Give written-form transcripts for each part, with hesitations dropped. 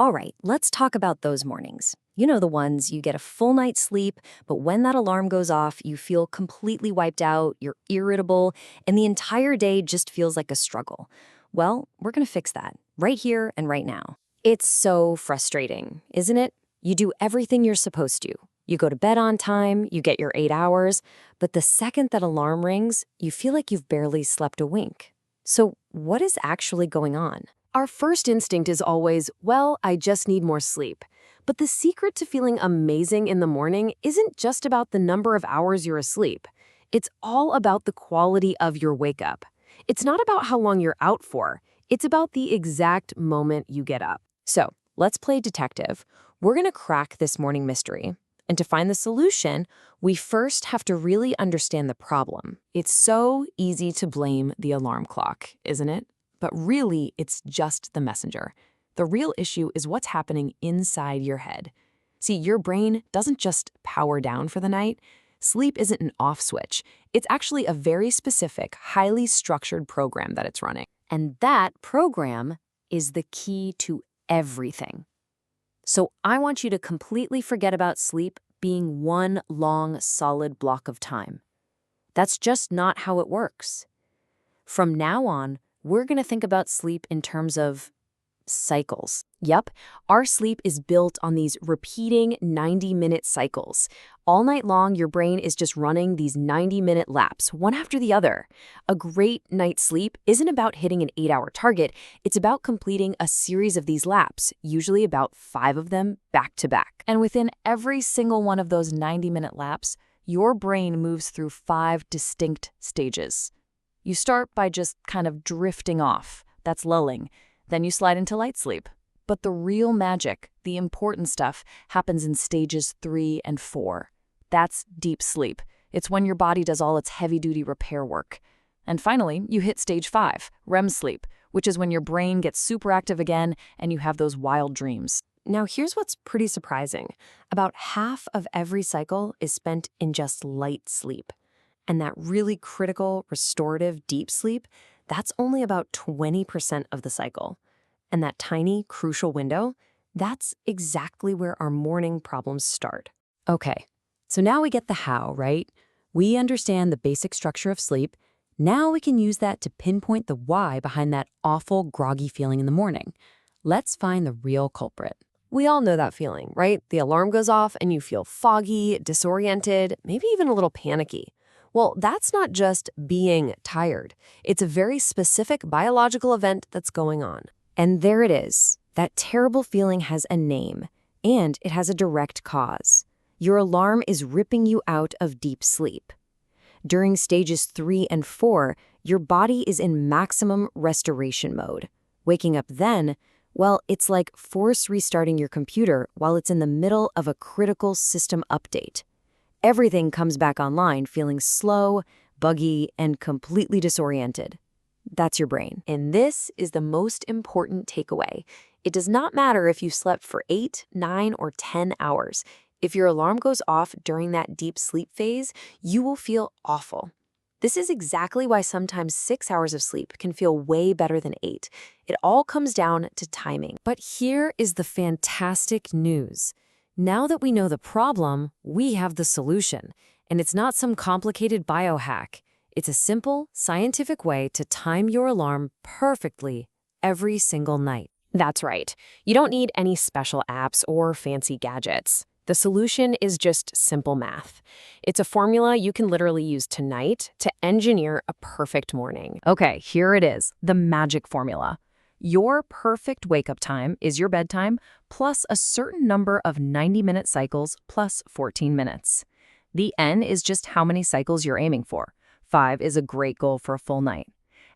All right, let's talk about those mornings. You know, the ones you get a full night's sleep, but when that alarm goes off, you feel completely wiped out, you're irritable, and the entire day just feels like a struggle. Well, we're going to fix that right here and right now. It's so frustrating, isn't it? You do everything you're supposed to. You go to bed on time, you get your 8 hours, but the second that alarm rings, you feel like you've barely slept a wink. So, what is actually going on? Our first instinct is always, well, I just need more sleep. But the secret to feeling amazing in the morning isn't just about the number of hours you're asleep. It's all about the quality of your wake up. It's not about how long you're out for. It's about the exact moment you get up. So, let's play detective. We're going to crack this morning mystery. And to find the solution, we first have to really understand the problem. It's so easy to blame the alarm clock, isn't it? But really, it's just the messenger. The real issue is what's happening inside your head. See, your brain doesn't just power down for the night. Sleep isn't an off switch. It's actually a very specific, highly structured program that it's running. And that program is the key to everything. So I want you to completely forget about sleep being one long, solid block of time. That's just not how it works. From now on, we're going to think about sleep in terms of cycles. Yep, our sleep is built on these repeating 90-minute cycles. All night long, your brain is just running these 90-minute laps, one after the other. A great night's sleep isn't about hitting an 8-hour target. It's about completing a series of these laps, usually about 5 of them back to back. And within every single one of those 90-minute laps, your brain moves through 5 distinct stages. You start by just kind of drifting off. That's lulling. Then you slide into light sleep. But the real magic, the important stuff, happens in stages 3 and 4. That's deep sleep. It's when your body does all its heavy-duty repair work. And finally, you hit stage 5, REM sleep, which is when your brain gets super active again and you have those wild dreams. Now, here's what's pretty surprising. About half of every cycle is spent in just light sleep. And that really critical, restorative, deep sleep, that's only about 20% of the cycle. And that tiny, crucial window, that's exactly where our morning problems start. Okay, so now we get the how, right? We understand the basic structure of sleep. Now we can use that to pinpoint the why behind that awful, groggy feeling in the morning. Let's find the real culprit. We all know that feeling, right? The alarm goes off and you feel foggy, disoriented, maybe even a little panicky. Well, that's not just being tired. It's a very specific biological event that's going on. And there it is. That terrible feeling has a name, and it has a direct cause. Your alarm is ripping you out of deep sleep. During stages 3 and 4, your body is in maximum restoration mode. Waking up then, well, it's like force restarting your computer while it's in the middle of a critical system update. Everything comes back online feeling slow, buggy, and completely disoriented. That's your brain. And this is the most important takeaway. It does not matter if you slept for 8, 9, or 10 hours. If your alarm goes off during that deep sleep phase, you will feel awful. This is exactly why sometimes 6 hours of sleep can feel way better than 8. It all comes down to timing. But here is the fantastic news. Now that we know the problem, we have the solution. And it's not some complicated biohack. It's a simple, scientific way to time your alarm perfectly every single night. That's right. You don't need any special apps or fancy gadgets. The solution is just simple math. It's a formula you can literally use tonight to engineer a perfect morning. Okay, here it is, the magic formula. Your perfect wake-up time is your bedtime plus a certain number of 90-minute cycles plus 14 minutes. The N is just how many cycles you're aiming for. 5 is a great goal for a full night.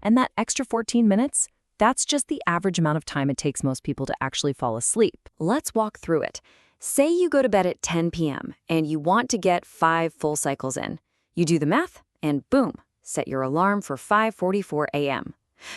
And that extra 14 minutes, that's just the average amount of time it takes most people to actually fall asleep. Let's walk through it. Say you go to bed at 10 p.m. and you want to get 5 full cycles in. You do the math and boom, set your alarm for 5:44 a.m.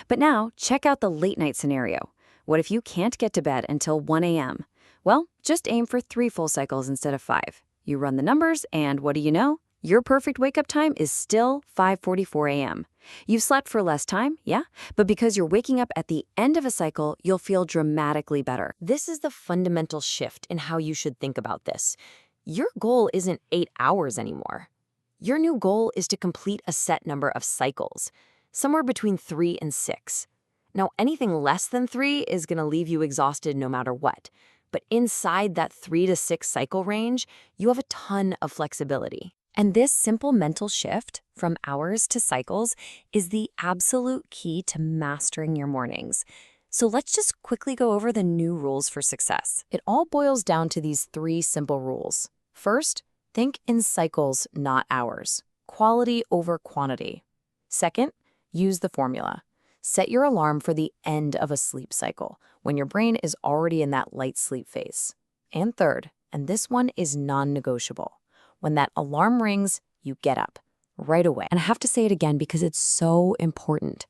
But now, check out the late night scenario. What if you can't get to bed until 1 a.m.? Well, just aim for 3 full cycles instead of 5. You run the numbers, and what do you know? Your perfect wake-up time is still 5:44 a.m. You've slept for less time, yeah, but because you're waking up at the end of a cycle, you'll feel dramatically better. This is the fundamental shift in how you should think about this. Your goal isn't 8 hours anymore. Your new goal is to complete a set number of cycles, somewhere between 3 and 6. Now, anything less than 3 is going to leave you exhausted no matter what. But inside that 3 to 6 cycle range, you have a ton of flexibility. And this simple mental shift from hours to cycles is the absolute key to mastering your mornings. So let's just quickly go over the new rules for success. It all boils down to these 3 simple rules. First, think in cycles, not hours. Quality over quantity. Second, use the formula. Set your alarm for the end of a sleep cycle, when your brain is already in that light sleep phase. And third, and this one is non-negotiable, when that alarm rings, you get up right away. And I have to say it again because it's so important.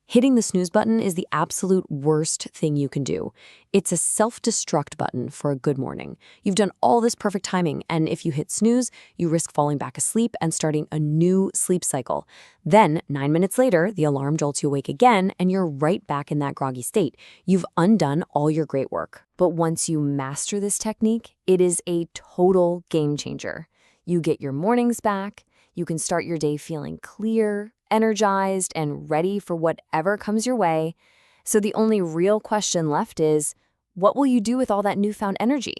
Hitting the snooze button is the absolute worst thing you can do. It's a self-destruct button for a good morning. You've done all this perfect timing, and if you hit snooze, you risk falling back asleep and starting a new sleep cycle. Then, 9 minutes later, the alarm jolts you awake again, and you're right back in that groggy state. You've undone all your great work. But once you master this technique, it is a total game changer. You get your mornings back, you can start your day feeling clear, energized, and ready for whatever comes your way. So the only real question left is, what will you do with all that newfound energy?